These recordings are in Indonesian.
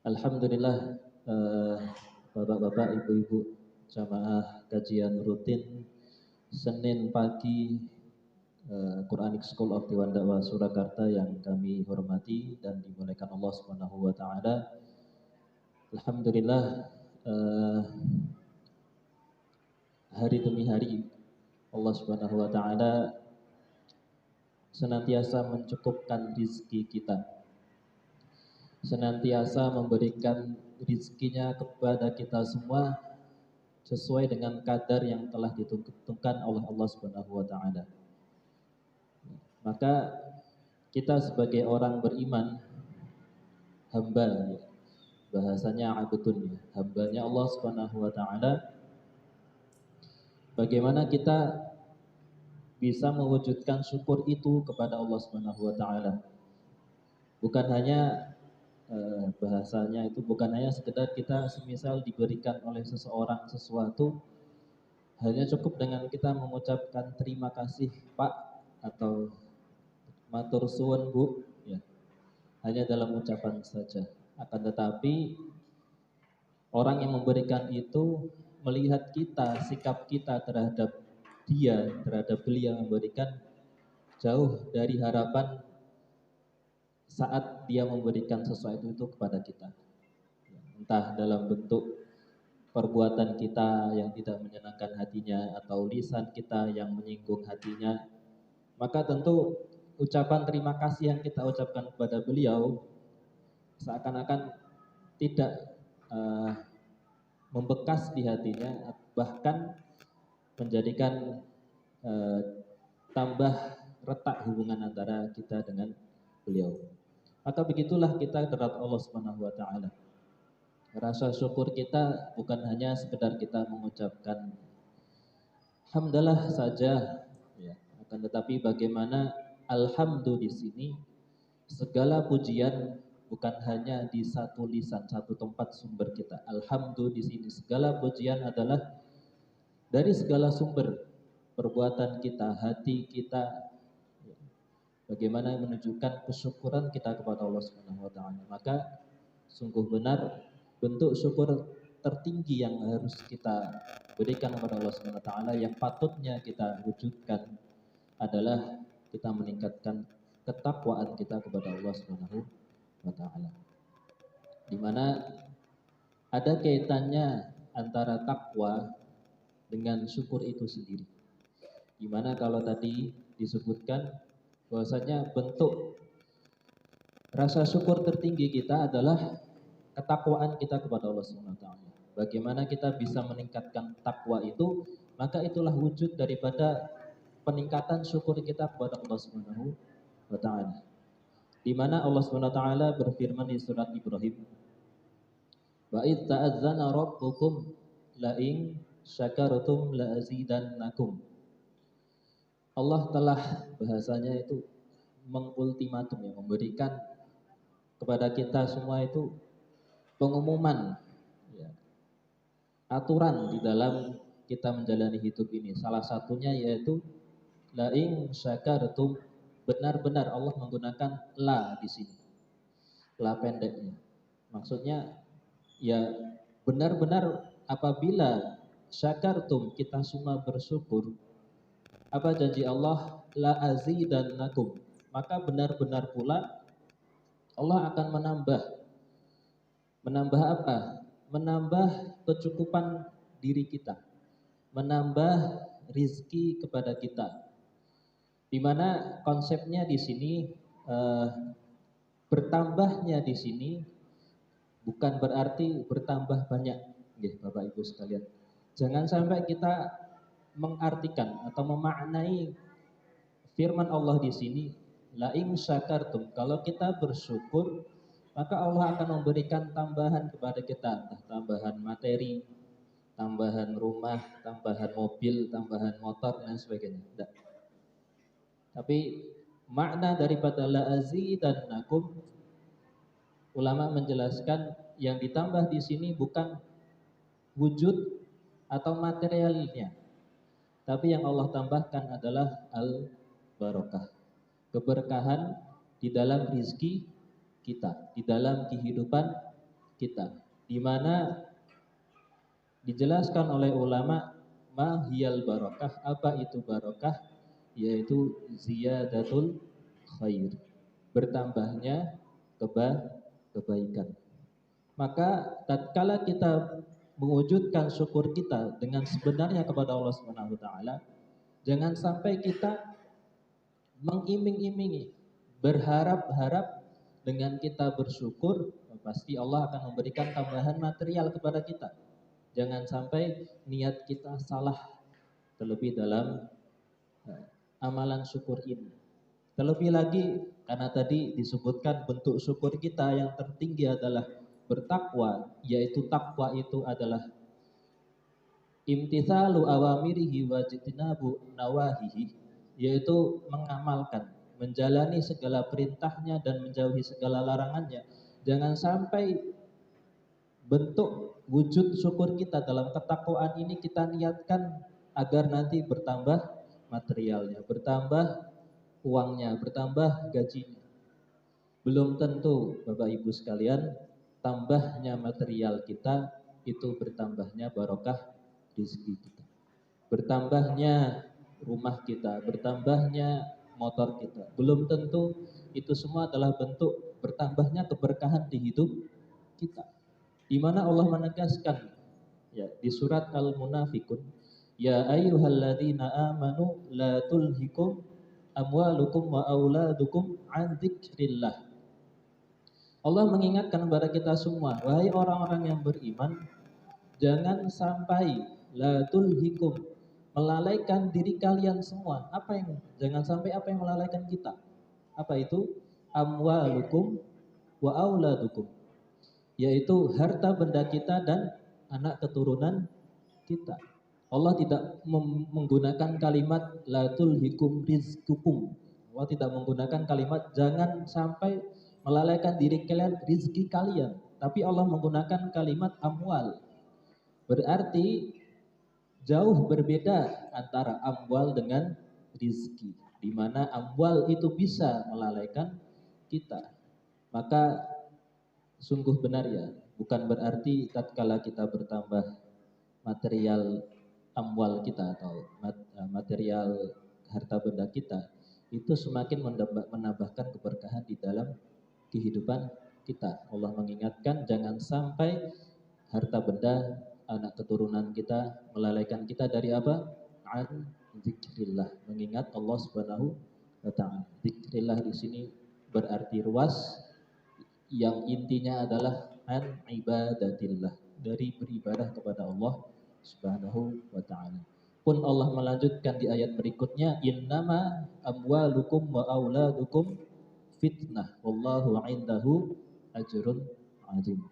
Alhamdulillah, eh, bapak-bapak, ibu-ibu, jamaah kajian rutin Senin pagi Quranic School of Dewan Dakwah Surakarta yang kami hormati dan dimuliakan Allah Subhanahu wa taala. Alhamdulillah, eh, hari demi hari Allah Subhanahu wa taala senantiasa mencukupkan rizki kita, senantiasa memberikan rizkinya kepada kita semua sesuai dengan kadar yang telah ditentukan oleh Allah Subhanahu wa taala. Maka kita sebagai orang beriman, hamba, bahasanya abdun, hambanya Allah Subhanahu wa taala, bagaimana kita bisa mewujudkan syukur itu kepada Allah Subhanahu wa taala. Bukan hanya bahasanya itu bukan hanya sekedar kita semisal diberikan oleh seseorang sesuatu, hanya cukup dengan kita mengucapkan terima kasih Pak atau matur suwun Bu, ya, hanya dalam ucapan saja. Akan tetapi orang yang memberikan itu melihat kita, sikap kita terhadap dia, terhadap beliau yang memberikan, jauh dari harapan saat dia memberikan sesuatu itu kepada kita. Entah dalam bentuk perbuatan kita yang tidak menyenangkan hatinya atau lisan kita yang menyinggung hatinya, maka tentu ucapan terima kasih yang kita ucapkan kepada beliau seakan-akan tidak membekas di hatinya, bahkan menjadikan tambah retak hubungan antara kita dengan beliau. Maka begitulah kita terhadap Allah Subhanahu wa taala. Rasa syukur kita bukan hanya sekedar kita mengucapkan hamdalah saja, ya, akan tetapi bagaimana alhamdulillah di sini segala pujian bukan hanya di satu lisan, satu tempat sumber kita. Alhamdulillah di sini segala pujian adalah dari segala sumber perbuatan kita, hati kita, bagaimana menunjukkan kesyukuran kita kepada Allah Subhanahu wa taala. Maka sungguh benar bentuk syukur tertinggi yang harus kita berikan kepada Allah Subhanahu wa taala, yang patutnya kita wujudkan adalah kita meningkatkan ketakwaan kita kepada Allah Subhanahu wa taala. Di mana ada kaitannya antara takwa dengan syukur itu sendiri. Di mana kalau tadi disebutkan bahwasanya bentuk rasa syukur tertinggi kita adalah ketakwaan kita kepada Allah Subhanahu wa taala. Bagaimana kita bisa meningkatkan takwa itu, maka itulah wujud daripada peningkatan syukur kita kepada Allah Subhanahu wa taala. Di mana Allah Subhanahu wa taala berfirman di surat Ibrahim, "Wa id ta'adzana rabbukum la in syakartum la azidannakum." Allah telah bahasanya itu mengultimatum, ya, memberikan kepada kita semua itu pengumuman, ya, aturan di dalam kita menjalani hidup ini. Salah satunya yaitu la in syakartum, benar-benar Allah menggunakan la di sini. La pendeknya. Maksudnya ya benar-benar apabila syakartum, kita semua bersyukur, apa janji Allah, la azidannakum, maka benar-benar pula Allah akan menambah apa? Menambah kecukupan diri kita, menambah rizki kepada kita. Di mana konsepnya di sini bertambahnya di sini bukan berarti bertambah banyak, ya, Bapak Ibu sekalian. Jangan sampai kita mengartikan atau memaknai firman Allah di sini, la in syakartum, kalau kita bersyukur maka Allah akan memberikan tambahan kepada kita, entah tambahan materi, tambahan rumah, tambahan mobil, tambahan motor dan sebagainya. Tidak. Tapi makna daripada la azidannakum, ulama menjelaskan yang ditambah di sini bukan wujud atau materialnya, tapi yang Allah tambahkan adalah al-barakah, keberkahan di dalam rizki kita, di dalam kehidupan kita, di mana dijelaskan oleh ulama mahiyal barokah, apa itu barokah, yaitu ziyadatul khair, bertambahnya kebaikan. Maka tatkala kita mewujudkan syukur kita dengan sebenarnya kepada Allah Subhanahu wa taala, jangan sampai kita mengiming-imingi, berharap-harap dengan kita bersyukur, pasti Allah akan memberikan tambahan material kepada kita. Jangan sampai niat kita salah terlebih dalam amalan syukur ini. Terlebih lagi karena tadi disebutkan bentuk syukur kita yang tertinggi adalah bertakwa, yaitu takwa itu adalah imtithalu awamirihi wa jitinabu nawahihi, yaitu mengamalkan, menjalani segala perintahnya dan menjauhi segala larangannya. Jangan sampai bentuk wujud syukur kita dalam ketakwaan ini kita niatkan agar nanti bertambah materialnya, bertambah uangnya, bertambah gajinya. Belum tentu Bapak Ibu sekalian, tambahnya material kita itu bertambahnya barokah rezeki kita, bertambahnya rumah kita, bertambahnya motor kita. Belum tentu itu semua adalah bentuk bertambahnya keberkahan di hidup kita. Di mana Allah menegaskan ya di surat Al-Munafikun, ya ayyuhalladzina amanu la tulhikum amwalukum wa auladukum an dzikrillah. Allah mengingatkan kepada kita semua, wahai orang-orang yang beriman, jangan sampai la tulhikum, melalaikan diri kalian semua. Apa yang jangan sampai apa yang melalaikan kita? Apa itu? Amwalukum wa auladukum, yaitu harta benda kita dan anak keturunan kita. Allah tidak menggunakan kalimat la tulhikum rizqukum. Allah tidak menggunakan kalimat jangan sampai melalaikan diri kalian rizki kalian, tapi Allah menggunakan kalimat amwal. Berarti jauh berbeda antara amwal dengan rizki, di mana amwal itu bisa melalaikan kita. Maka sungguh benar ya, bukan berarti tatkala kita bertambah material amwal kita atau material harta benda kita, itu semakin menambahkan keberkahan di dalam kehidupan kita. Allah mengingatkan jangan sampai harta benda anak keturunan kita melalaikan kita dari apa? An zikrillah, mengingat Allah Subhanahu wa taala. Zikrillah di sini berarti luas, yang intinya adalah an ibadatillah, dari beribadah kepada Allah Subhanahu wa taala. Pun Allah melanjutkan di ayat berikutnya, innama amwalukum wa auladukum fitnah wallahu indahu ajrun azim.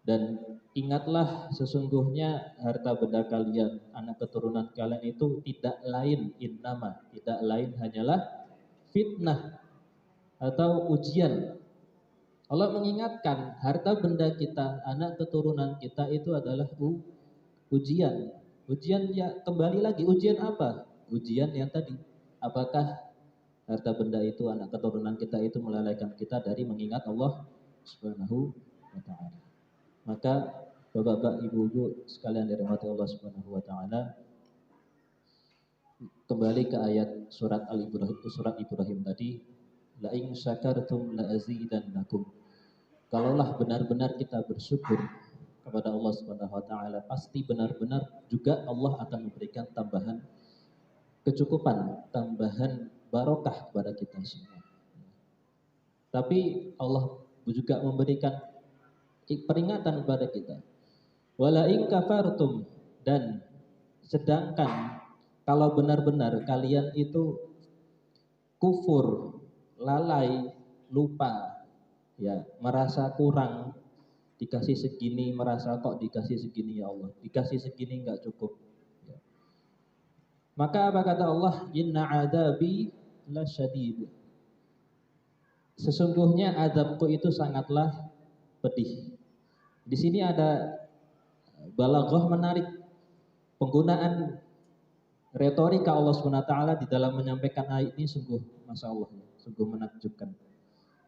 Dan ingatlah sesungguhnya harta benda kalian, anak keturunan kalian itu tidak lain, innama, tidak lain hanyalah fitnah atau ujian. Allah mengingatkan harta benda kita, anak keturunan kita itu adalah ujian. Ujian ya, kembali lagi ujian apa? Ujian yang tadi, apakah harta benda itu, anak keturunan kita itu melalaikan kita dari mengingat Allah Subhanahu wa taala. Maka Bapak-bapak, ibu-ibu sekalian dirahmati Allah Subhanahu wa taala, kembali ke ayat surat Ibrahim tadi, la in syakartum la azidannakum. Kalaulah benar-benar kita bersyukur kepada Allah Subhanahu wa taala, pasti benar-benar juga Allah akan memberikan tambahan kecukupan, tambahan barokah kepada kita semua. Tapi Allah juga memberikan peringatan kepada kita. Wala in kafartum, dan sedangkan kalau benar-benar kalian itu kufur, lalai, lupa, ya, merasa kurang, dikasih segini, merasa kok dikasih segini ya Allah, dikasih segini enggak cukup. Ya. Maka apa kata Allah? Inna adabi lasyadid. Sesungguhnya azabku itu sangatlah pedih. Di sini ada balaghah menarik, penggunaan retorika Allah SWT di dalam menyampaikan ayat ini sungguh Masya Allah, sungguh menakjubkan.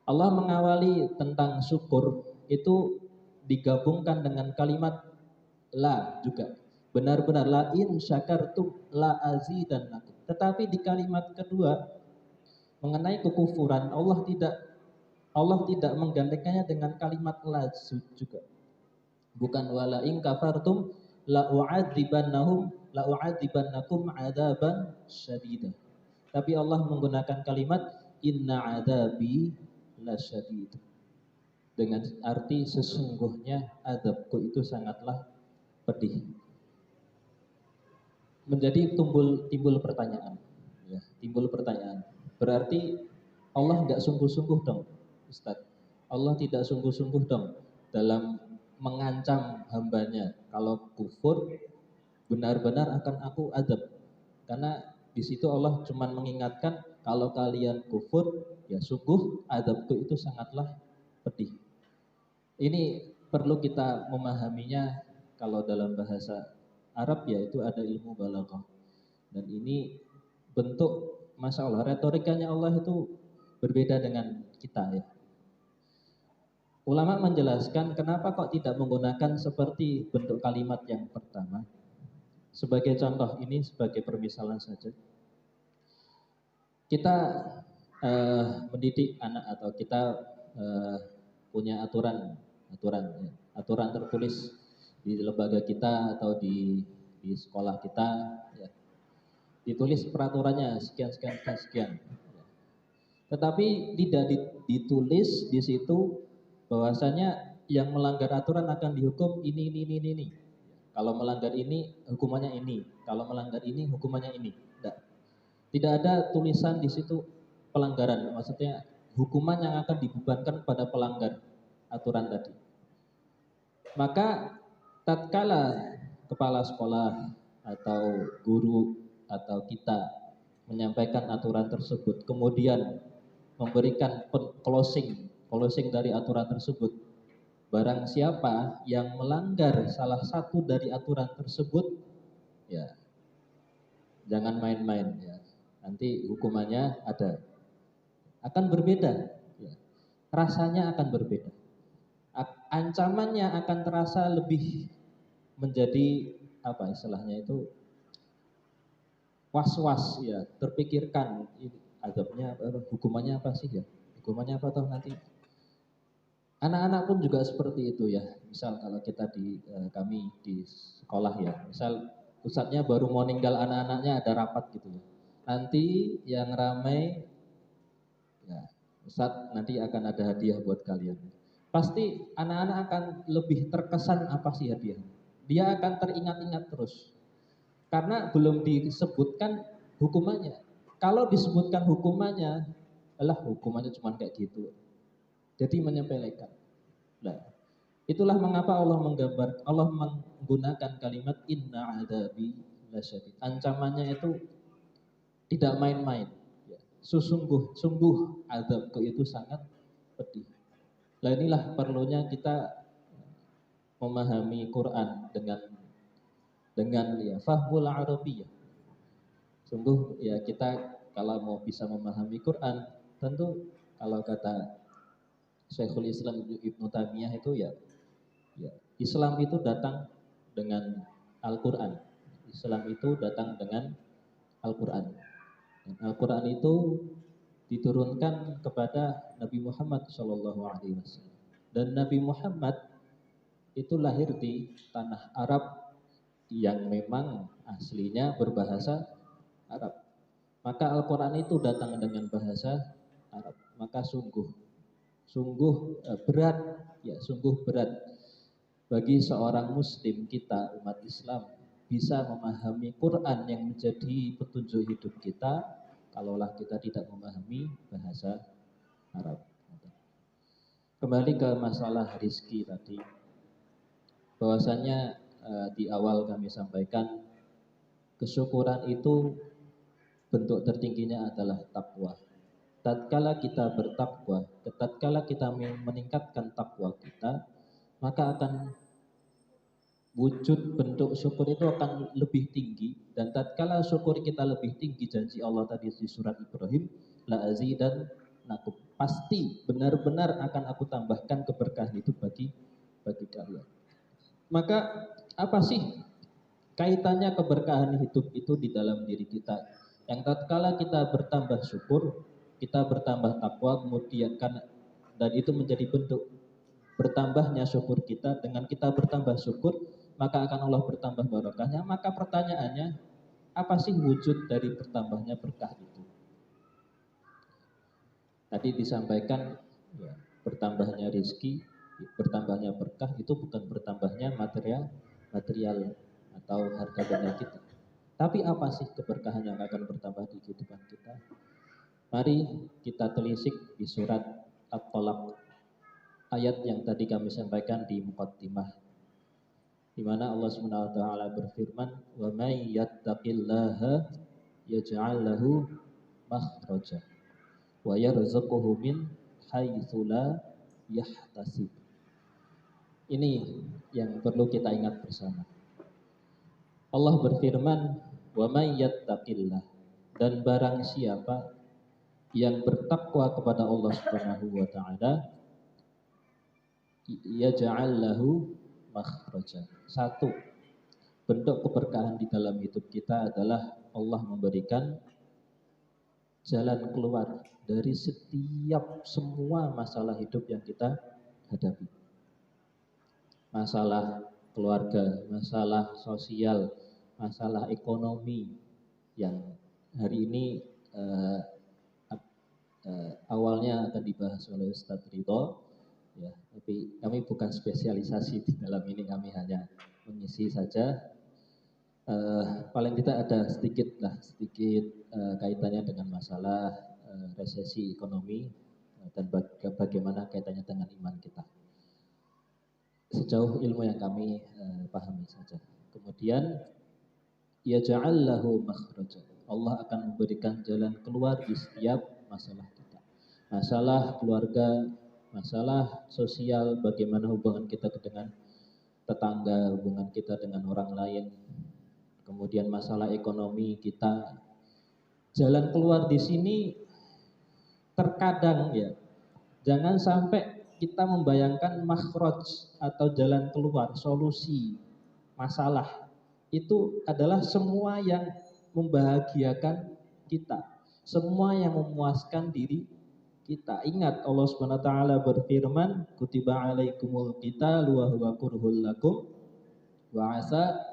Allah mengawali tentang syukur itu digabungkan dengan kalimat la juga. Benar-benar la in syakartum la azidannakum. Tetapi di kalimat kedua mengenai kekufuran Allah tidak menggandengkannya dengan kalimat la juga. Bukan wala in kafartum la u'adzibannakum adzaban syadida. Tapi Allah menggunakan kalimat inna adzabi lasyadid. Dengan arti sesungguhnya azabku itu sangatlah pedih. Menjadi timbul pertanyaan. Ya, timbul pertanyaan. Berarti Allah nggak sungguh-sungguh dong, Ustaz. Allah tidak sungguh-sungguh dong dalam mengancam hambanya. Kalau kufur, benar-benar akan aku azab. Karena di situ Allah cuma mengingatkan kalau kalian kufur, ya sungguh azabku itu sangatlah pedih. Ini perlu kita memahaminya kalau dalam bahasa Arab yaitu ada ilmu balaghah. Dan ini bentuk Masya Allah, retorikanya Allah itu berbeda dengan kita ya. Ulama menjelaskan kenapa kok tidak menggunakan seperti bentuk kalimat yang pertama. Sebagai contoh ini sebagai permisalan saja. Kita mendidik anak atau kita punya aturan tertulis di lembaga kita atau di sekolah kita ya. Ditulis peraturannya sekian. Tetapi tidak ditulis di situ bahwasanya yang melanggar aturan akan dihukum ini. Kalau melanggar ini hukumannya ini, kalau melanggar ini hukumannya ini. Tidak ada tulisan di situ pelanggaran, maksudnya hukuman yang akan dibebankan pada pelanggar aturan tadi. Maka tatkala kepala sekolah atau guru atau kita menyampaikan aturan tersebut, kemudian memberikan closing dari aturan tersebut, barang siapa yang melanggar salah satu dari aturan tersebut, ya jangan main-main ya. Nanti hukumannya akan berbeda, ya. Rasanya akan berbeda. Ancamannya akan terasa lebih menjadi apa istilahnya itu was-was ya, terpikirkan ini azabnya hukumannya apa sih ya? Hukumannya apa toh nanti? Anak-anak pun juga seperti itu ya. Misal kalau kita kami di sekolah ya, misal ustadznya baru mau ninggal anak-anaknya ada rapat gitu ya. Nanti yang ramai ya, Ustadz nanti akan ada hadiah buat kalian. Pasti anak-anak akan lebih terkesan apa sih hadiah. Dia akan teringat-ingat terus. Karena belum disebutkan hukumannya. Kalau disebutkan hukumannya, hukumannya cuma kayak gitu. Jadi menyepelekan. Nah, itulah mengapa Allah menggunakan kalimat inna adabi lasyadid. Ancamannya itu tidak main-main. Ya. Sungguh azabku itu sangat pedih. Nah inilah perlunya kita memahami Quran dengan ya fahmul arabiyyah. Sungguh ya kita kalau mau bisa memahami Quran, tentu kalau kata Syekhul Islam Ibnu Taimiyah itu ya Islam itu datang dengan Al-Quran. Islam itu datang dengan Al-Quran. Al-Quran itu diturunkan kepada Nabi Muhammad SAW. Dan Nabi Muhammad itu lahir di tanah Arab yang memang aslinya berbahasa Arab. Maka Al-Quran itu datang dengan bahasa Arab. Maka sungguh berat bagi seorang muslim kita umat Islam bisa memahami Quran yang menjadi petunjuk hidup kita kalaulah kita tidak memahami bahasa Arab. Kembali ke masalah rizki tadi, bahwasanya di awal kami sampaikan kesyukuran itu bentuk tertingginya adalah takwa. Tatkala kita bertakwa, tatkala kita meningkatkan takwa kita, maka akan wujud bentuk syukur itu akan lebih tinggi. Dan tatkala syukur kita lebih tinggi, janji Allah tadi di surat Ibrahim, la azidannakum, pasti benar-benar akan aku tambahkan keberkahan itu bagi kalian. Maka apa sih kaitannya keberkahan hidup itu di dalam diri kita? Yang tatkala kita bertambah syukur, kita bertambah takwa, kemudian kan, dan itu menjadi bentuk bertambahnya syukur kita. Dengan kita bertambah syukur, maka akan Allah bertambah barokahnya. Maka pertanyaannya, apa sih wujud dari bertambahnya berkah itu? Tadi disampaikan ya, bertambahnya rezeki, bertambahnya berkah itu bukan bertambahnya material atau harga benda kita. Tapi apa sih keberkahan yang akan bertambah di kehidupan kita? Mari kita telisik di surat At-Talaq, ayat yang tadi kami sampaikan di muqaddimah, di mana Allah Subhanahu wa taala berfirman, "Wa may yattaqillaha yaj'al lahu makhraja wa yarzuquhu min haitsu la yahtasib." Ini yang perlu kita ingat bersama. Allah berfirman, "Wa may yattaqillah," dan barang siapa yang bertakwa kepada Allah Subhanahu wa taala, yaj'al lahu makhraja. Satu, bentuk keberkahan di dalam hidup kita adalah Allah memberikan jalan keluar dari setiap semua masalah hidup yang kita hadapi. Masalah keluarga, masalah sosial, masalah ekonomi yang hari ini awalnya akan dibahas oleh Ustadz Ridho, ya, tapi kami bukan spesialisasi di dalam ini, kami hanya mengisi saja. Paling tidak ada sedikit kaitannya dengan masalah resesi ekonomi dan bagaimana kaitannya dengan iman kita. Sejauh ilmu yang kami pahami saja. Kemudian yaj'al lahu makhraja. Allah akan memberikan jalan keluar di setiap masalah kita. Masalah keluarga, masalah sosial, bagaimana hubungan kita dengan tetangga, hubungan kita dengan orang lain. Kemudian masalah ekonomi kita, jalan keluar di sini terkadang ya, jangan sampai kita membayangkan makhraj atau jalan keluar, solusi masalah itu adalah semua yang membahagiakan kita, semua yang memuaskan diri kita. Ingat Allah Subhanahu wa taala berfirman, "Kutiba 'alaikumul qitalu wa huwa kurhul lakum wa 'asa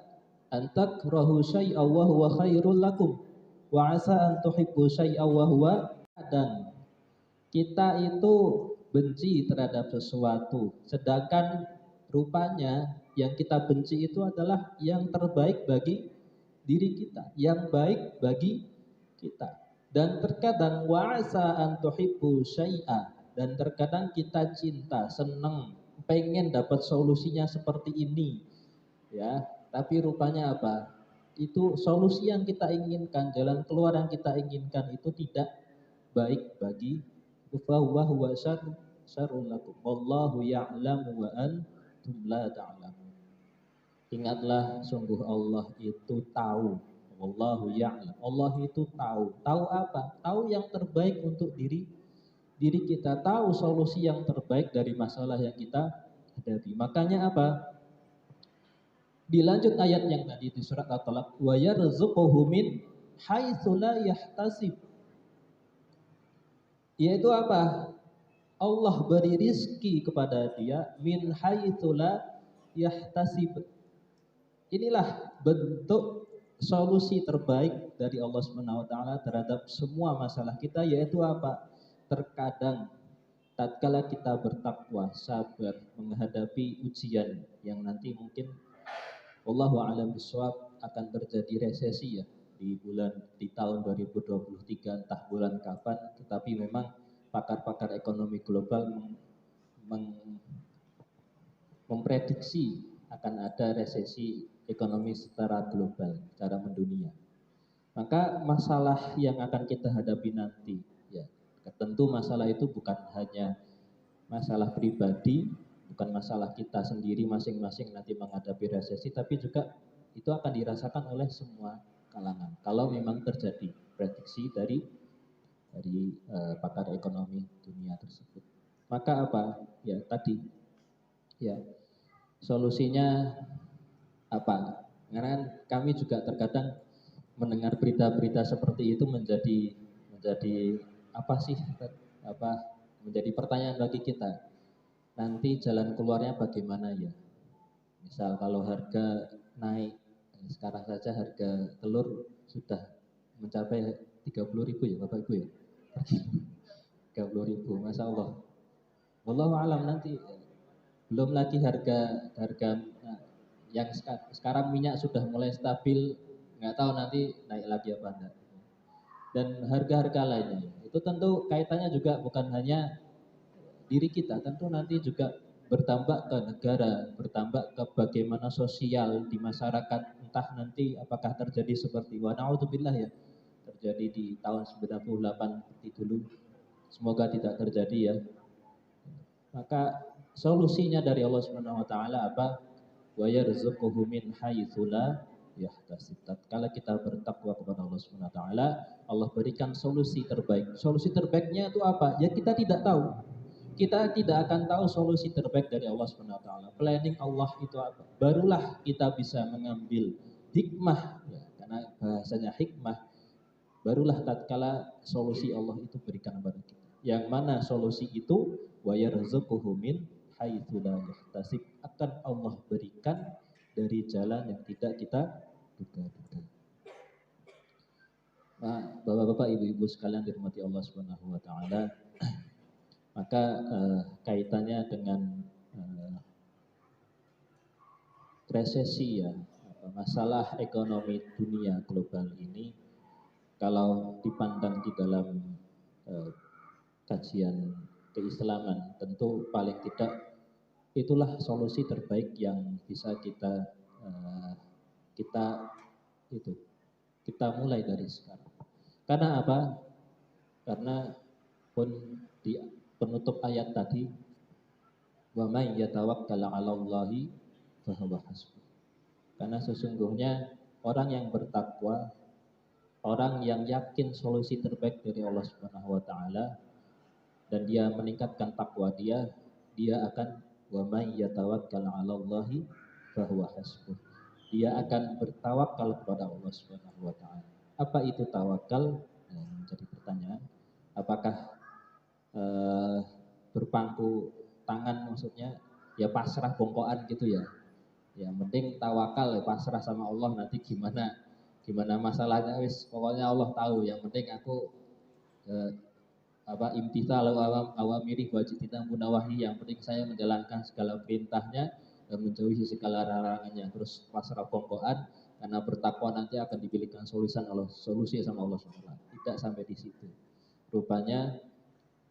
an takrahu syai'aw wa huwa khairul lakum wa 'asa an tuhibbu syai'aw wa huwa." Dan kita itu benci terhadap sesuatu, sedangkan rupanya yang kita benci itu adalah yang terbaik bagi diri kita, yang baik bagi kita. Dan terkadang wa'asa an tuhibbu syai'a, dan terkadang kita cinta, senang, pengen dapat solusinya seperti ini, ya. Tapi rupanya apa? Itu solusi yang kita inginkan, jalan keluar yang kita inginkan itu tidak baik bagi fahuwa huwa syarrul lakum wallahu ya'lamu wa antum la ta'lamun. Ingatlah, sungguh Allah itu tahu. Wallahu ya'lam. Allah itu tahu. Tahu apa? Tahu yang terbaik untuk diri kita, tahu solusi yang terbaik dari masalah yang kita hadapi. Makanya apa? Dilanjut ayat yang tadi di surat At-Talaq, wa yarzuquhu min haitsu la yahtasib. Yaitu apa? Allah beri rizki kepada dia min haitsu la yahtasib. Inilah bentuk solusi terbaik dari Allah Subhanahu wa taala terhadap semua masalah kita, yaitu apa? Terkadang tatkala kita bertakwa, sabar menghadapi ujian yang nanti mungkin wallahu a'lam bishawab akan terjadi resesi ya di tahun 2023, entah bulan kapan, tetapi memang pakar-pakar ekonomi global memprediksi akan ada resesi ekonomi secara global, secara mendunia. Maka masalah yang akan kita hadapi nanti, ya tentu masalah itu bukan hanya masalah pribadi, bukan masalah kita sendiri masing-masing nanti menghadapi resesi, tapi juga itu akan dirasakan oleh semua kalangan. Kalau memang terjadi prediksi dari pakar ekonomi dunia tersebut. Maka apa? Ya tadi, ya Solusinya apa? Karena kan kami juga terkadang mendengar berita-berita seperti itu menjadi apa sih, apa, menjadi pertanyaan bagi kita. Nanti jalan keluarnya bagaimana ya? Misal kalau harga naik, sekarang saja harga telur sudah mencapai 30.000 ya Bapak Ibu ya? 30.000, Masya Allah. Wallahu alam nanti, belum lagi harga harga yang sekarang minyak sudah mulai stabil, nggak tahu nanti naik lagi apa enggak. Dan harga-harga lainnya itu tentu kaitannya juga bukan hanya diri kita, tentu nanti juga bertambah ke negara, bertambah ke bagaimana sosial di masyarakat, entah nanti apakah terjadi seperti wa na'udzubillah ya, terjadi di tahun 98 seperti dulu. Semoga tidak terjadi ya. Maka solusinya dari Allah Subhanahu wa taala apa? Wa yarzuquhu min haitsu la yahtasib. Tatkala kita bertakwa kepada Allah Subhanahu wa taala, Allah berikan solusi terbaik. Solusi terbaiknya itu apa? Ya kita tidak tahu. Kita tidak akan tahu solusi terbaik dari Allah Subhanahu wa taala. Planning Allah itu apa? Barulah kita bisa mengambil hikmah ya, karena bahasanya hikmah. Barulah tatkala solusi Allah itu berikan kepada kita. Yang mana solusi itu wa yarzuquhu min haitsu la yahtasib, akan Allah berikan dari jalan yang tidak kita duga-duga. Nah, Bapak-bapak, Ibu-ibu sekalian dirahmati Allah Subhanahu wa taala, maka kaitannya dengan resesi ya, masalah ekonomi dunia global ini, kalau dipandang di dalam kajian keislaman, tentu paling tidak itulah solusi terbaik yang bisa kita itu kita mulai dari sekarang. Karena apa? Karena pun di penutup ayat tadi, wa may yatawakkal 'alallahi fahuwa hasbuh. Karena sesungguhnya orang yang bertakwa, orang yang yakin solusi terbaik dari Allah Subhanahu wa taala dan dia meningkatkan takwa dia akan wa may yatawakkal 'alallahi fahuwa hasbuh. Dia akan bertawakal kepada Allah Subhanahu wa taala. Apa itu tawakal? Nah, menjadi pertanyaan. Apakah berpangku tangan, maksudnya ya pasrah bongkoan gitu ya? Yang penting tawakal ya, pasrah sama Allah, nanti gimana masalahnya wis pokoknya Allah tahu, yang penting aku imtithal awamiri wajitina munawahi, yang penting saya menjalankan segala perintahnya dan menjauhi segala larangannya, terus pasrah bongkoan, karena bertakwa nanti akan diberikan solusi sama Allah SWT. Tidak sampai di situ. Rupanya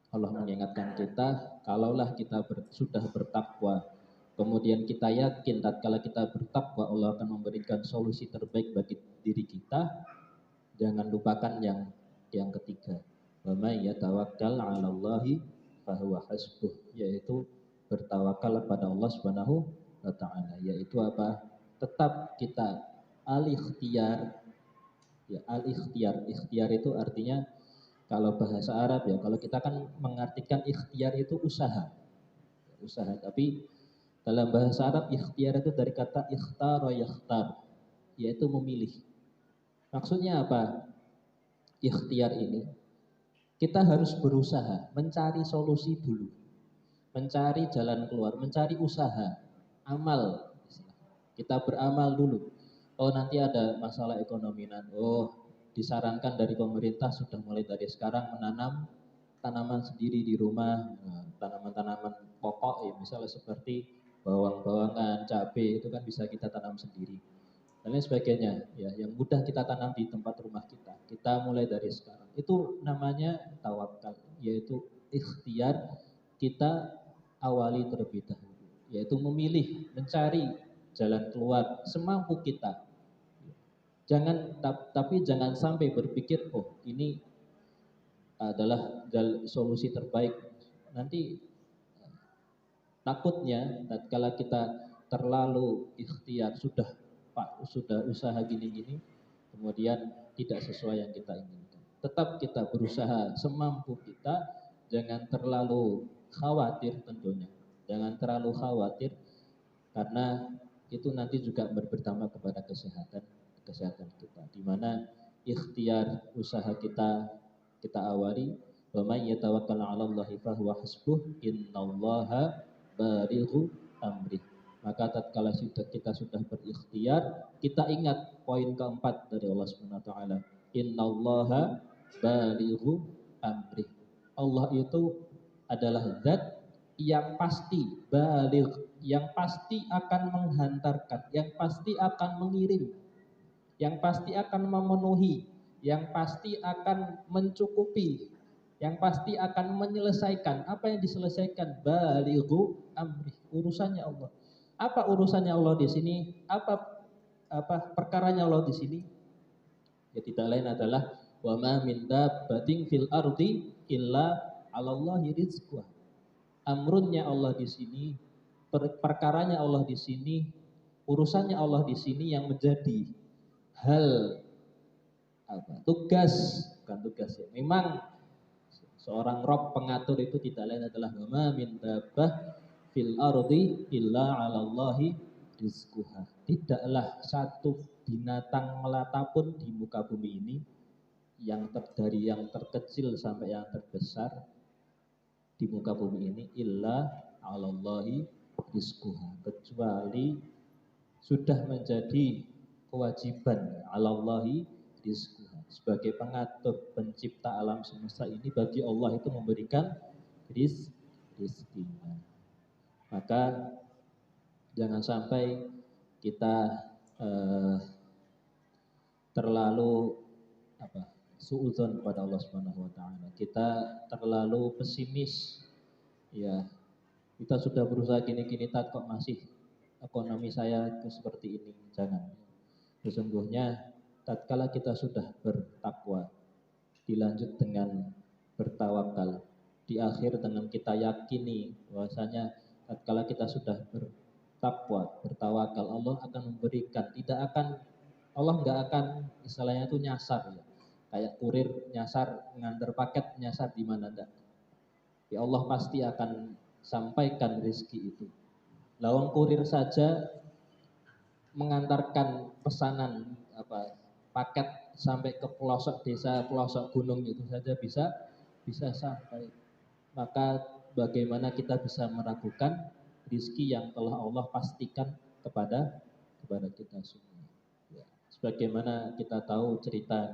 Allah mengingatkan kita, kalaulah kita sudah bertakwa, kemudian kita yakin tatkala kita bertakwa Allah akan memberikan solusi terbaik bagi diri kita, jangan lupakan yang ketiga. Wa may yatawakkal 'alallahi fahuwa hasbuh, yaitu bertawakal pada Allah Subhanahu wa taala, yaitu apa? Tetap kita al-ikhtiyar. Ya, al-ikhtiyar. Ikhtiyar itu artinya kalau bahasa Arab ya, kalau kita kan mengartikan ikhtiyar itu usaha. Usaha, tapi dalam bahasa Arab ikhtiyar itu dari kata ikhtara yakhtar, yaitu memilih. Maksudnya apa? Ikhtiyar ini kita harus berusaha mencari solusi dulu, mencari jalan keluar, mencari usaha, amal. Kita beramal dulu. Oh nanti ada masalah ekonomi, oh disarankan dari pemerintah sudah mulai dari sekarang menanam tanaman sendiri di rumah, tanaman-tanaman pokok ya, misalnya seperti bawang-bawangan, cabai, itu kan bisa kita tanam sendiri dan lain sebagainya ya, yang mudah kita tanam di tempat rumah kita mulai dari sekarang. Itu namanya tawakal, yaitu ikhtiar, kita awali terlebih dahulu, yaitu memilih, mencari jalan keluar semampu kita. Tapi jangan sampai berpikir oh ini adalah solusi terbaik. Nanti takutnya tatkala kita terlalu ikhtiar, sudah usaha gini-gini, kemudian tidak sesuai yang kita inginkan. Tetap kita berusaha semampu kita, jangan terlalu khawatir tentunya. Jangan terlalu khawatir karena itu nanti juga berdampak kepada kesehatan kita, di mana ikhtiar usaha kita awali, wa may yatawakkal 'ala Allahi fahuwa hasbuh innallaha balighu amrih. Maka tatkala kita sudah berikhtiar, kita ingat poin keempat dari Allah Subhanahu wa taala, innallaha balighu amrih. Allah itu adalah zat yang pasti baligh, yang pasti akan menghantarkan, yang pasti akan mengirim, yang pasti akan memenuhi, yang pasti akan mencukupi, yang pasti akan menyelesaikan. Apa yang diselesaikan? Balighu amri, urusannya Allah. Apa urusannya Allah di sini? Apa perkaranya Allah di sini? Ya tidak lain adalah wa ma min dabbatin fil ardi illa 'alallahi rizquha. Amrunnya Allah di sini, perkaranya Allah di sini, urusannya Allah di sini yang menjadi hal tugas, bukan tugas ya. Memang seorang Rob pengatur itu tidak lain adalah ma min dabbah fil ardi illa 'alallahi rizquha. Tidaklah satu binatang melata pun di muka bumi ini, dari yang terkecil sampai yang terbesar di muka bumi ini, illa 'alallahi rizquha, kecuali sudah menjadi kewajiban 'alallahi rizquha, sebagai pengatur pencipta alam semesta ini, bagi Allah itu memberikan rizkinya. Maka jangan sampai kita terlalu suudzon kepada Allah Subhanahu wa taala. Kita terlalu pesimis. Ya, kita sudah berusaha gini-gini kok masih ekonomi saya seperti ini. Jangan. Sesungguhnya tatkala kita sudah bertakwa, dilanjut dengan bertawakal, di akhir dengan kita yakini bahwasanya tatkala kita sudah bertakwa, bertawakal, Allah akan memberikan, Allah nggak akan istilahnya itu nyasar ya. Kayak kurir nyasar, ngantar paket nyasar di mana enggak. Ya Allah pasti akan sampaikan rezeki itu. Lawang kurir saja mengantarkan pesanan paket sampai ke pelosok desa, pelosok gunung itu saja bisa sampai. Maka bagaimana kita bisa meragukan rezeki yang telah Allah pastikan kepada kita semua. Ya. Sebagaimana kita tahu cerita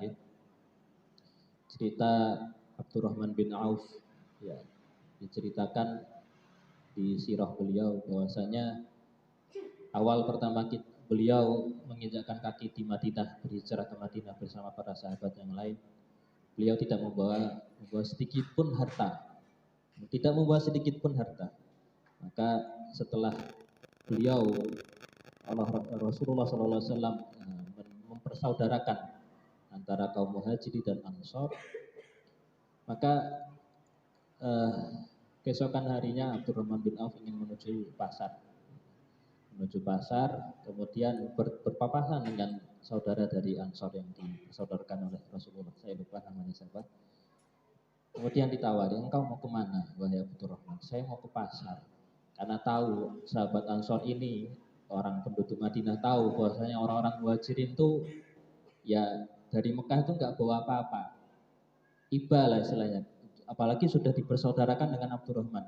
Abdurrahman bin Auf, ya, diceritakan di sirah beliau bahwasanya awal pertama beliau menginjakkan kaki di Madinah, berhijrah ke Madinah bersama para sahabat yang lain, beliau tidak membawa sedikit pun harta, Maka setelah beliau Rasulullah SAW mempersaudarakan antara kaum Muhajirin dan Ansor, maka keesokan harinya Abdurrahman bin Auf ingin menuju pasar, kemudian berpapasan dengan saudara dari Ansor yang disaudarakan oleh Rasulullah, saya lupa namanya siapa. Kemudian ditawari, engkau mau kemana wahai Abdurrahman? Saya mau ke pasar, karena tahu sahabat Ansor ini, orang penduduk Madinah tahu bahwasanya orang-orang Muhajirin itu ya dari Mekah itu nggak bawa apa-apa, iba lah istilahnya, apalagi sudah dipersaudarakan dengan Abdurrahman,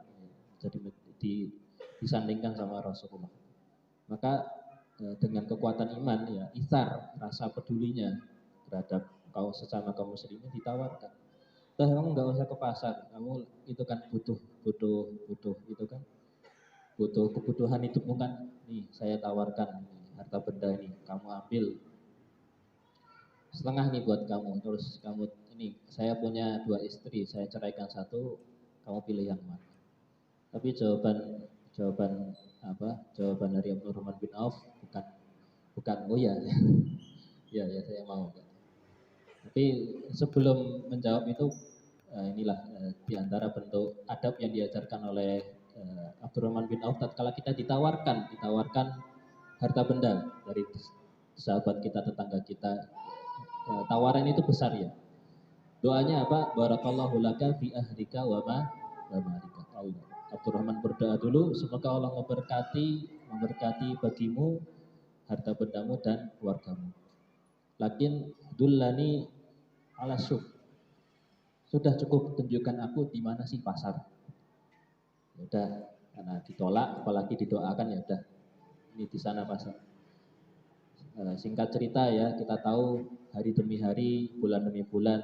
jadi disandingkan sama Rasulullah. Maka dengan kekuatan iman, ya itsar, rasa pedulinya terhadap sesama kaum muslimin, ditawarkan, kamu nggak usah ke pasar, kamu itu kan butuh itu kan, butuh kebutuhan hidupmu kan, nih saya tawarkan harta benda ini, kamu ambil setengah nih buat kamu, terus kamu ini, saya punya 2 istri, saya ceraikan 1, kamu pilih yang mana? Tapi jawaban dari Abdurrahman bin Auf bukan oh ya ya saya mau. Tapi sebelum menjawab itu, inilah diantara bentuk adab yang diajarkan oleh Abdurrahman bin Auf tatkala kita ditawarkan harta benda dari sahabat kita, tetangga kita. Tawaran itu besar ya. Doanya apa? Barakallahu laka fi ahlika wa malika. Allah. Abdurrahman berdoa dulu, semoga Allah memberkati bagimu harta bendamu dan keluargamu. Lakin dullani ala syuq. Sudah cukup tunjukkan aku di mana sih pasar. Ya udah, karena ditolak apalagi didoakan, ya udah, ini di sana pasar. Singkat cerita ya, kita tahu hari demi hari, bulan demi bulan,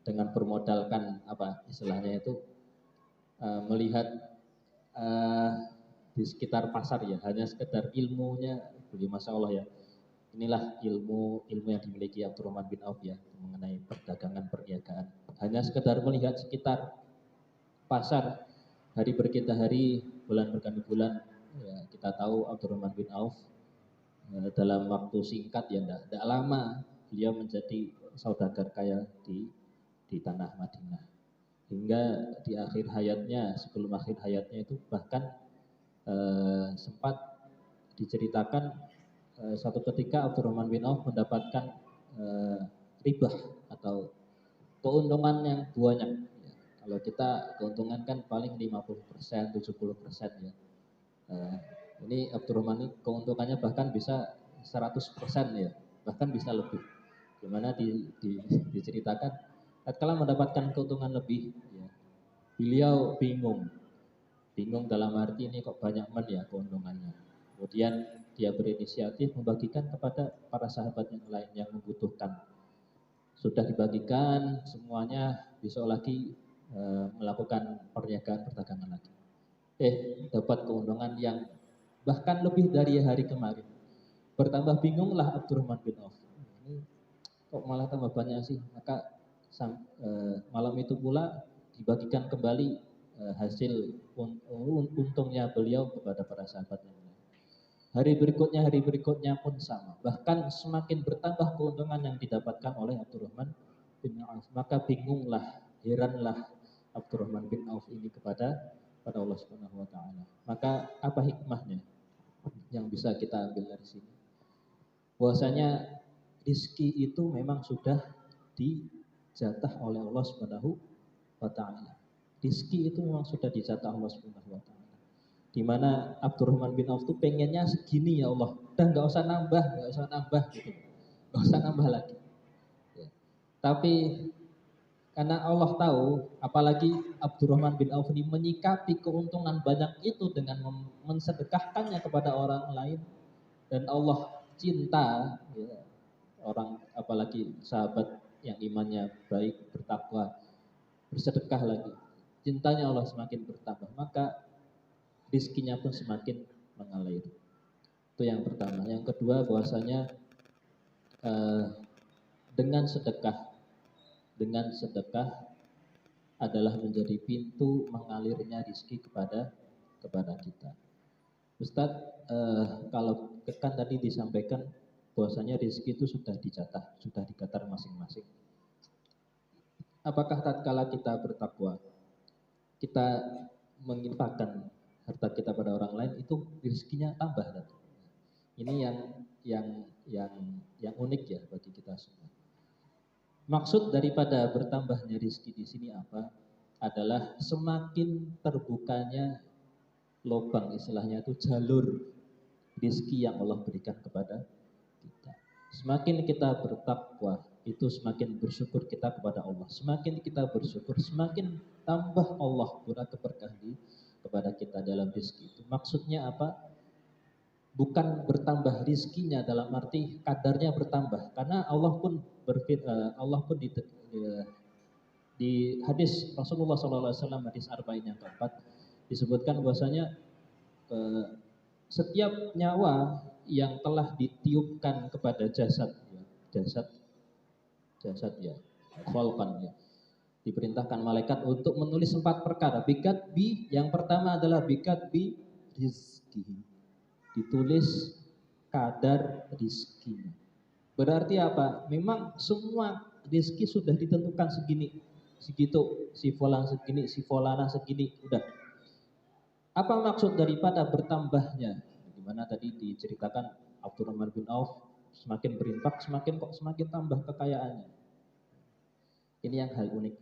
dengan bermodalkan apa istilahnya itu melihat di sekitar pasar ya, hanya sekedar ilmunya, bagi masya Allah ya. Inilah ilmu yang dimiliki Abdurrahman bin Auf ya, mengenai perdagangan perniagaan. Hanya sekedar melihat sekitar pasar, hari berganti hari, bulan berganti bulan, ya, kita tahu Abdurrahman bin Auf dalam waktu singkat ya, tidak lama beliau menjadi saudagar kaya di tanah Madinah. Hingga di akhir hayatnya, sebelum akhir hayatnya itu bahkan sempat diceritakan satu ketika Abdurrahman bin Auf mendapatkan ribah atau keuntungan yang banyak. Ya, kalau kita keuntungan kan paling 50%, 70% ya. Ini Abdurrahman ini keuntungannya bahkan bisa 100% ya, bahkan bisa lebih. Gimana diceritakan, tatkala mendapatkan keuntungan lebih, ya, beliau bingung dalam arti ini kok banyak ya keuntungannya. Kemudian dia berinisiatif membagikan kepada para sahabat yang lain yang membutuhkan. Sudah dibagikan semuanya, besok lagi melakukan perdagangan lagi. Dapat keuntungan yang bahkan lebih dari hari kemarin. Bertambah bingunglah Abdurrahman bin Auf. Ini kok malah tambah banyak sih? Maka malam itu pula dibagikan kembali hasil untungnya beliau kepada para sahabat yang lain. Hari berikutnya pun sama. Bahkan semakin bertambah keuntungan yang didapatkan oleh Abdurrahman bin Auf. Maka bingunglah, heranlah Abdurrahman bin Auf ini kepada Allah Subhanahu wa taala. Maka apa hikmahnya yang bisa kita ambil dari sini? Bahwasanya rizki itu memang sudah dijatah oleh Allah Subhanahu wa taala. Rizki itu memang sudah dijatah Allah Subhanahu wa taala. Di mana Abdurrahman bin Auf itu pengennya segini ya Allah, udah nggak usah nambah gitu, nggak usah nambah lagi. Ya. Tapi karena Allah tahu, apalagi Abdurrahman bin Auf ini menyikapi keuntungan banyak itu dengan mensedekahkannya kepada orang lain, dan Allah cinta ya, orang, apalagi sahabat yang imannya baik, bertakwa, bersedekah lagi, cintanya Allah semakin bertambah, maka rizkinya pun semakin mengalir. Itu yang pertama. Yang kedua, bahwasanya dengan sedekah adalah menjadi pintu mengalirnya rizki kepada kita. Ustadz, kalau kan tadi disampaikan bahwasanya rizki itu sudah dijatah, sudah dikatar masing-masing. Apakah tatkala kita bertakwa, kita menginfakkan harta kita pada orang lain, itu rezekinya tambah? Ini yang unik ya bagi kita semua. Maksud daripada bertambahnya rezeki di sini apa? Adalah semakin terbukanya lubang, istilahnya itu jalur rezeki yang Allah berikan kepada kita. Semakin kita bertakwa, itu semakin bersyukur kita kepada Allah. Semakin kita bersyukur, semakin tambah Allah pura keberkahan kepada kita dalam rezeki itu. Maksudnya apa? Bukan bertambah rizkinya dalam arti kadarnya bertambah, karena Allah pun di hadis Rasulullah SAW, hadis arba'in yang keempat, disebutkan bahwasanya setiap nyawa yang telah ditiupkan kepada jasad ya, kholqan ya, diperintahkan malaikat untuk menulis 4 perkara. Bikat bi, yang pertama adalah bikat bi rizki, ditulis kadar rizkinya. Berarti apa? Memang semua rizki sudah ditentukan segini, segitu, si fulan segini, si fulana segini, udah. Apa maksud daripada bertambahnya? Gimana tadi diceritakan Abdurrahman bin Auf semakin berinfak, semakin tambah kekayaannya. Ini yang hal unik.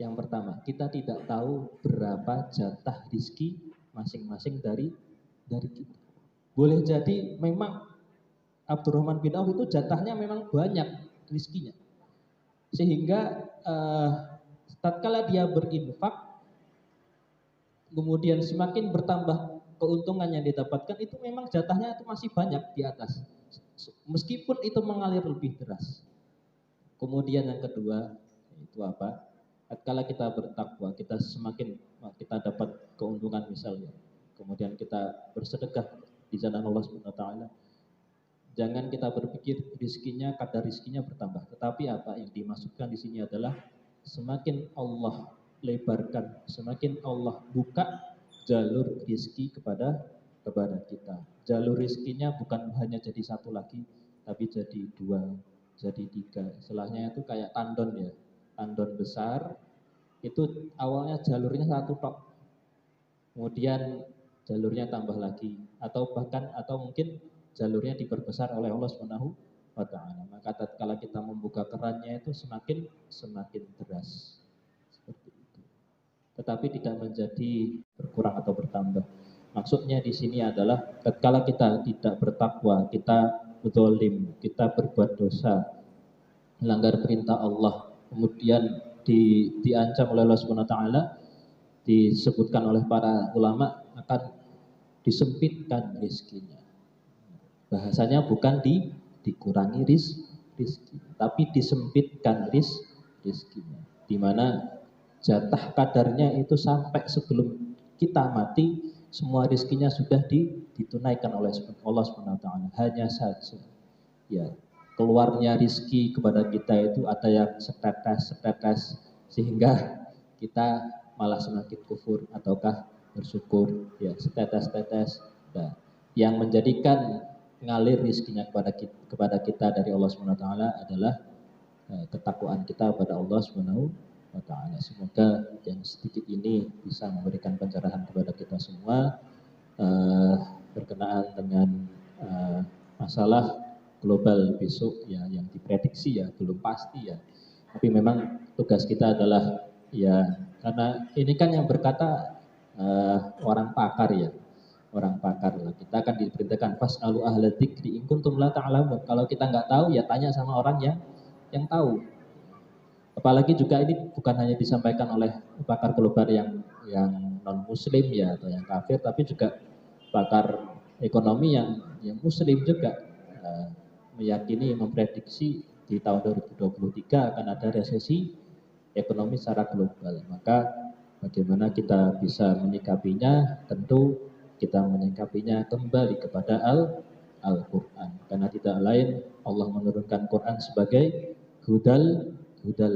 Yang pertama, kita tidak tahu berapa jatah rizki masing-masing dari kita. Boleh jadi memang Abdurrahman bin Auf itu jatahnya memang banyak rizkinya, sehingga tatkala dia berinfak, kemudian semakin bertambah keuntungan yang didapatkan, itu memang jatahnya itu masih banyak di atas, meskipun itu mengalir lebih deras. Kemudian yang kedua itu apa? Tatkala kita bertakwa, kita semakin kita dapat keuntungan misalnya, kemudian kita bersedekah di jalan Allah Subhanahu wa taala. Jangan kita berpikir rizkinya, kadar rizkinya bertambah, tetapi apa yang dimaksudkan di sini adalah semakin Allah lebarkan, semakin Allah buka jalur rizki kepada kita. Jalur rizkinya bukan hanya jadi satu lagi, tapi jadi dua, jadi tiga. Istilahnya itu kayak tandon ya, tandon besar. Itu awalnya jalurnya satu tok, kemudian jalurnya tambah lagi, atau bahkan atau mungkin jalurnya diperbesar oleh Allah Subhanahu wa taala. Maka tatkala kita membuka kerannya itu semakin deras. Seperti itu. Tetapi tidak menjadi berkurang atau bertambah. Maksudnya di sini adalah tatkala kita tidak bertakwa, kita zalim, kita berbuat dosa, melanggar perintah Allah, kemudian diancam oleh Allah Subhanahu wa taala, disebutkan oleh para ulama akan disempitkan rezekinya. Bahasanya bukan dikurangi rizki, tapi disempitkan rizkinya. Di mana jatah kadarnya itu sampai sebelum kita mati semua rizkinya sudah ditunaikan oleh Allah Subhanahu wa taala. Hanya saja ya keluarnya rizki kepada kita itu ada yang setetes sehingga kita malah semakin kufur ataukah bersyukur ya setetes-tetes. Nah, yang menjadikan ngalir rizkinya kepada kita dari Allah Subhanahu wa taala adalah ketakwaan kita pada Allah Subhanahu wa taala. Semoga yang sedikit ini bisa memberikan pencerahan kepada kita semua berkenaan dengan masalah global besok ya, yang diprediksi ya belum pasti ya, tapi memang tugas kita adalah ya, karena ini kan yang berkata orang pakar ya, orang pakar lah. Kita akan diperintahkan fas'alu ahla dzikri in kuntum la ta'lamun. Kalau kita nggak tahu ya tanya sama orang yang tahu. Apalagi juga ini bukan hanya disampaikan oleh pakar global yang non muslim ya atau yang kafir, tapi juga pakar ekonomi yang muslim juga meyakini, memprediksi di tahun 2023 akan ada resesi ekonomi secara global. Maka bagaimana kita bisa menyikapinya? Tentu kita menyikapinya kembali kepada Al-Quran. Karena tidak lain Allah menurunkan Quran sebagai hudal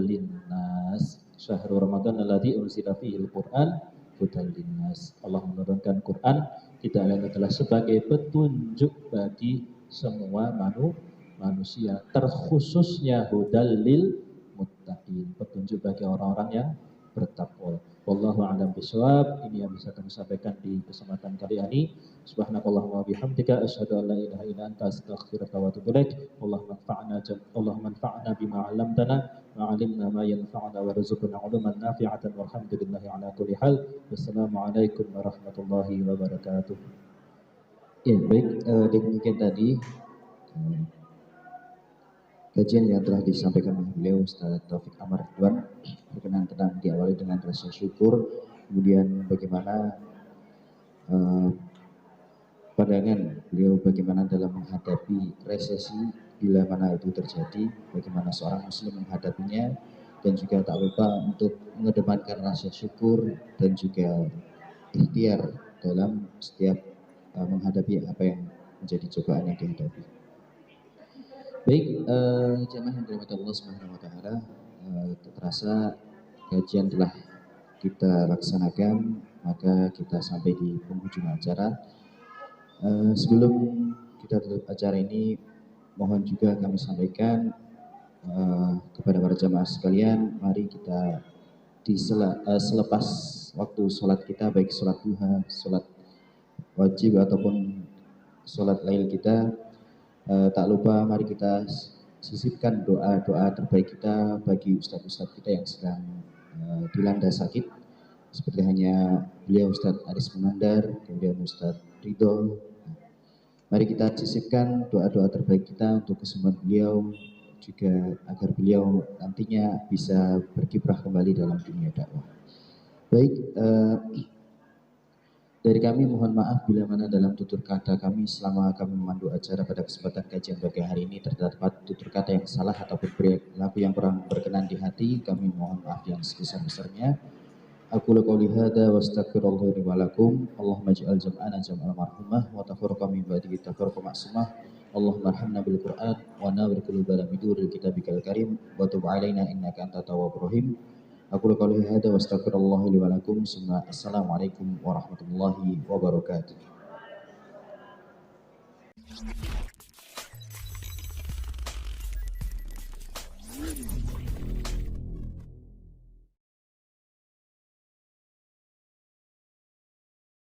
linnas. Syahrul Ramadan alladzi unzila fihi al-Quran hudal linnas. Allah menurunkan Quran tidak lain adalah sebagai petunjuk bagi semua manusia, terkhususnya hudal lil muttaqin, petunjuk bagi orang-orang yang bertakwa. Wallahu a'lam bishawab. Ini yang bisa kami sampaikan di kesempatan kali ini. Subhanakallahumma bihamdika asyhadu an la ilaha illa anta astaghfiruka wa atubu ilaik. Allahumma anfa'na bima 'allamtana wa 'allimna ma yanfa'una warzuqna 'uluman nafi'atan walhamdulillahi 'ala kulli hal. Wassalamualaikum warahmatullahi wabarakatuh. Ya, baik, demikian tadi kajian yang telah disampaikan oleh beliau Ustaz Taufik Amar Ridwan berkenaan tentang diawali dengan rasa syukur, kemudian bagaimana pandangan beliau bagaimana dalam menghadapi resesi bila mana itu terjadi, bagaimana seorang muslim menghadapinya, dan juga tak lupa untuk mengedepankan rasa syukur dan juga ikhtiar dalam setiap menghadapi apa yang menjadi cobaan yang dihadapi. Baik, jemaah yang dirahmati Allah Subhanahu wa taala, terasa kajian telah kita laksanakan, maka kita sampai di penghujung acara. Sebelum kita tutup acara ini, mohon juga kami sampaikan kepada para jemaah sekalian, mari kita selepas waktu sholat kita, baik sholat duha, sholat wajib ataupun sholat lail kita, tak lupa mari kita sisipkan doa-doa terbaik kita bagi ustadz-ustadz kita yang sedang dilanda sakit, seperti hanya beliau Ustadz Aris Munandar, kemudian Ustadz Ridho. Mari kita sisipkan doa-doa terbaik kita untuk kesembuhan beliau, juga agar beliau nantinya bisa berkiprah kembali dalam dunia dakwah. Baik, dari kami mohon maaf bila mana dalam tutur kata kami selama kami memandu acara pada kesempatan kajian pagi hari ini terdapat tutur kata yang salah ataupun perilaku yang kurang berkenan di hati. Kami mohon maaf yang sebesar-besarnya. Aku qouli hadza wa astaghfirullah li wa lakum. Allahumma ij'al jam'ana jam'an marhumah wa tafarruqa min ba'dihi tafarruqa ma'sumah. Allahumma arhamna bil Qur'an wa nawwir qulubana biduril kitabikal karim wa tub 'alaina innaka antat tawwabur rahim. Aku qouli hadza wa astaghfirullah li wa lakum. Assalamualaikum warahmatullahi wabarakatuh.